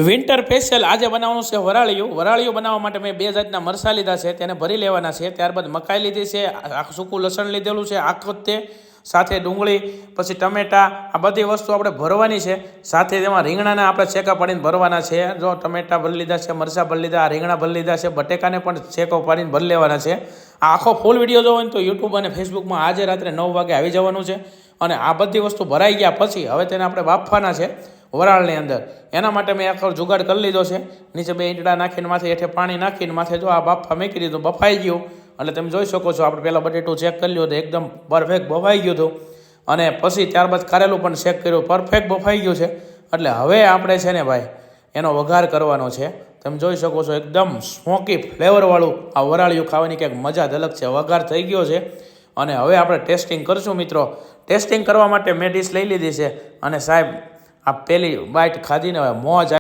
Winter special આજે બનાવવાનું છે વરાળિયું બનાવવા માટે મેં 2 જાતના મરચાં લીધા છે, તેને ભરી લેવાના છે. ત્યારબાદ મકાઈ લીધી છે, સૂકું લસણ લીધેલું છે, આખું તે સાથે ડુંગળી, પછી ટમેટા, આ બધી વસ્તુ આપણે ભરવાની છે. સાથે તેમાં રીંગણાના આપણે છેકા પાડીને ભરવાના છે. જો ટમેટા ભરી લીધા છે, મરચાં ભરી લીધા, રીંગણા ભરી લીધા છે, બટેકાને પણ છેકો પાડીને ભરી લેવાના છે. આ આખો ફૂલ વિડીયો જોવો ને તો યુટ્યુબ અને ફેસબુકમાં આજે રાત્રે 9 વાગે આવી જવાનું છે. અને આ બધી વસ્તુ ભરાઈ ગયા પછી હવે તેને આપણે બાફવાના છે વરાળની અંદર. એના માટે મેં આખો જુગાડ કરી લીધો છે. નીચે 2 ઈંટડા નાખીને માથે હેઠે પાણી નાખીને માથે જો આ બાફા મૂકી દીધું, બફાઈ ગયું. એટલે તમે જોઈ શકો છો, આપણે પહેલાં બટેટું ચેક કરી લ્યો તો એકદમ પરફેક્ટ બફાઈ ગયું હતું. અને પછી ત્યારબાદ કારેલું પણ ચેક કર્યું, પરફેક્ટ બફાઈ ગયું છે. એટલે હવે આપણે છે ને ભાઈ એનો વઘાર કરવાનો છે. તમે જોઈ શકો છો એકદમ સ્મોકી ફ્લેવરવાળું આ વરાળિયું ખાવાની કંઈક મજા જ અલગ છે. વઘાર થઈ ગયો છે અને હવે આપણે ટેસ્ટિંગ કરશું મિત્રો. ટેસ્ટિંગ કરવા માટે મેં ડીશ લઈ લીધી છે અને સાહેબ આ પહેલી બાઇટ ખાધીને હવે મોજ